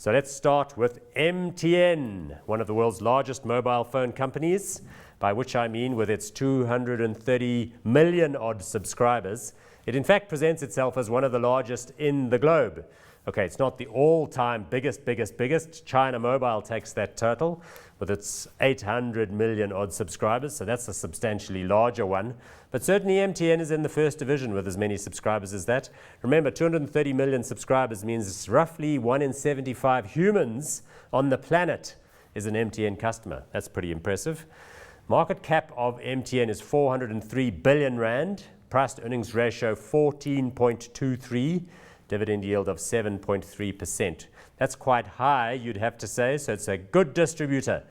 So let's start with MTN, one of the world's largest mobile phone companies, by which I mean with its 230 million odd subscribers. It in fact presents itself as one of the largest in the globe. Okay, it's not the all-time biggest. China Mobile takes that total with its 800 million odd subscribers, so that's a substantially larger one. But certainly MTN is in the first division with as many subscribers as that. Remember, 230 million subscribers means it's roughly 1 in 75 humans on the planet is an MTN customer. That's pretty impressive. Market cap of MTN is 403 billion rand, price to earnings ratio 14.23. Dividend yield of 7.3%. That's quite high, you'd have to say, so it's a good distributor.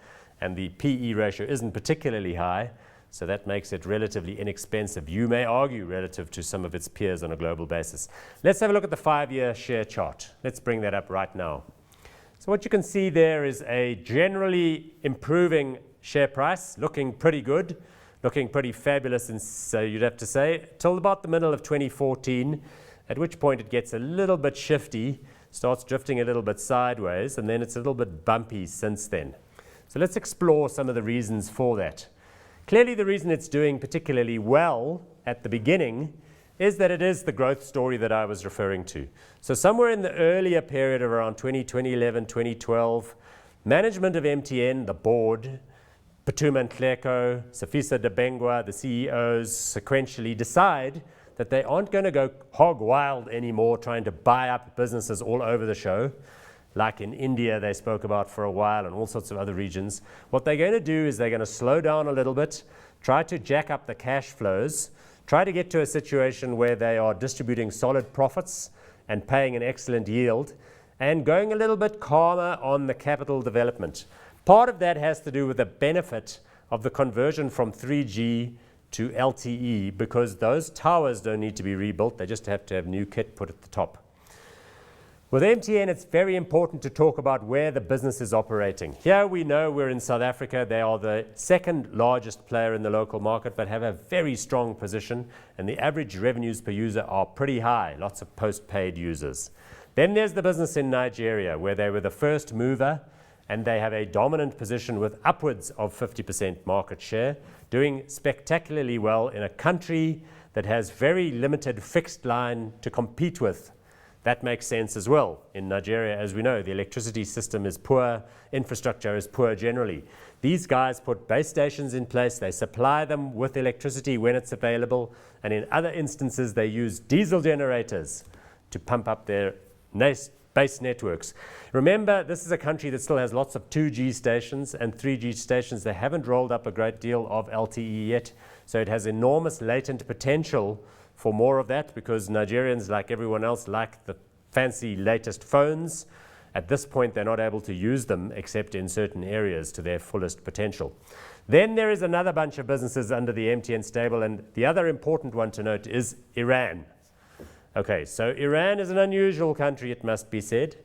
And the PE ratio isn't particularly high, so that makes it relatively inexpensive. You may argue relative to some of its peers on a global basis. Let's have a look at the 5-year share chart. Let's bring that up right now. So what you can see there is a generally improving share price, looking pretty good, looking pretty fabulous, and so you'd have to say, till about the middle of 2014, at which point it gets a little bit shifty, starts drifting a little bit sideways, and then it's a little bit bumpy since then. So let's explore some of the reasons for that. Clearly the reason it's doing particularly well at the beginning is that it is the growth story that I was referring to. So somewhere in the earlier period of around 2011, 2012, management of MTN, the board, Phuthuma Nhleko, Sifiso Dabengwa, the CEOs sequentially decide that they aren't going to go hog wild anymore trying to buy up businesses all over the show, like in India they spoke about for a while and all sorts of other regions. What they're going to do is they're going to slow down a little bit, try to jack up the cash flows, try to get to a situation where they are distributing solid profits and paying an excellent yield, and going a little bit calmer on the capital development. Part of that has to do with the benefit of the conversion from 3G to LTE, because those towers don't need to be rebuilt, they just have to have new kit put at the top. With MTN, it's very important to talk about where the business is operating. Here we know we're in South Africa. They are the second largest player in the local market, but have a very strong position, and the average revenues per user are pretty high, lots of post-paid users. Then there's the business in Nigeria, where they were the first mover, and they have a dominant position with upwards of 50% market share, doing spectacularly well in a country that has very limited fixed line to compete with. That makes sense as well. In Nigeria, as we know, the electricity system is poor, infrastructure is poor generally. These guys put base stations in place, they supply them with electricity when it's available, and in other instances they use diesel generators to pump up their base networks. Remember, this is a country that still has lots of 2G stations and 3G stations. They haven't rolled up a great deal of LTE yet, so it has enormous latent potential for more of that, because Nigerians, like everyone else, like the fancy latest phones. At this point, they're not able to use them except in certain areas to their fullest potential. Then there is another bunch of businesses under the MTN stable, and the other important one to note is Iran. Okay, so Iran is an unusual country, it must be said.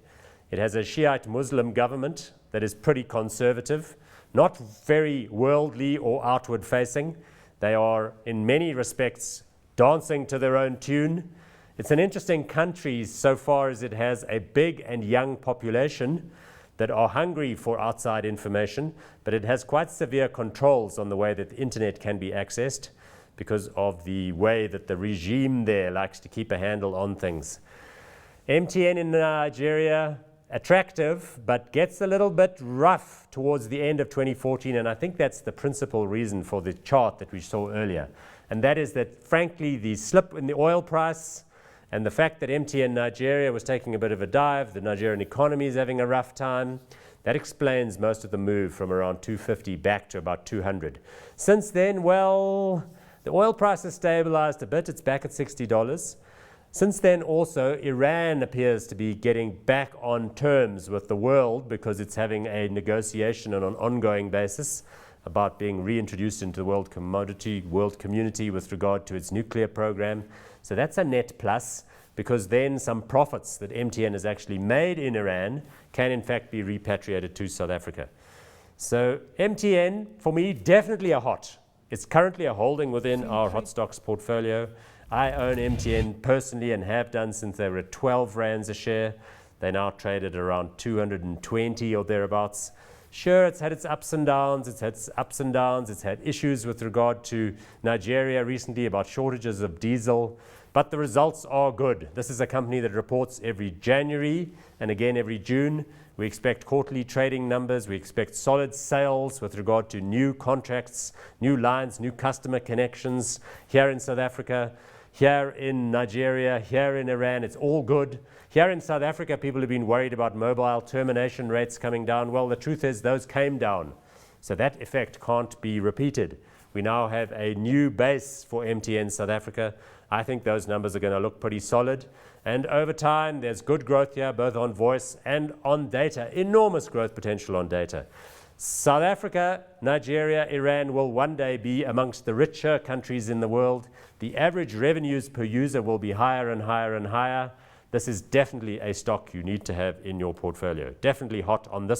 It has a Shiite Muslim government that is pretty conservative, not very worldly or outward facing. They are, in many respects, dancing to their own tune. It's an interesting country so far as it has a big and young population that are hungry for outside information, but it has quite severe controls on the way that the internet can be accessed, because of the way that the regime there likes to keep a handle on things. MTN in Nigeria, attractive, but gets a little bit rough towards the end of 2014, and I think that's the principal reason for the chart that we saw earlier. And that is that, frankly, the slip in the oil price and the fact that MTN Nigeria was taking a bit of a dive, the Nigerian economy is having a rough time, that explains most of the move from around 250 back to about 200. Since then, well, the oil price has stabilized a bit. It's back at $60. Since then also, Iran appears to be getting back on terms with the world, because it's having a negotiation on an ongoing basis about being reintroduced into the world community with regard to its nuclear program. So that's a net plus, because then some profits that MTN has actually made in Iran can in fact be repatriated to South Africa. So MTN, for me, definitely a hot. It's currently a holding within our hot stocks portfolio. I own MTN personally and have done since they were at 12 rands a share. They now trade at around 220 or thereabouts. Sure, it's had its ups and downs. It's had issues with regard to Nigeria recently about shortages of diesel, but the results are good. This is a company that reports every January and again every June. We expect quarterly trading numbers. We expect solid sales with regard to new contracts, new lines, new customer connections here in South Africa, here in Nigeria, here in Iran. It's all good. Here in South Africa, people have been worried about mobile termination rates coming down. Well, the truth is those came down. So that effect can't be repeated. We now have a new base for MTN South Africa. I think those numbers are going to look pretty solid. And over time, there's good growth here, both on voice and on data. Enormous growth potential on data. South Africa, Nigeria, Iran will one day be amongst the richer countries in the world. The average revenues per user will be higher and higher and higher. This is definitely a stock you need to have in your portfolio. Definitely hot on this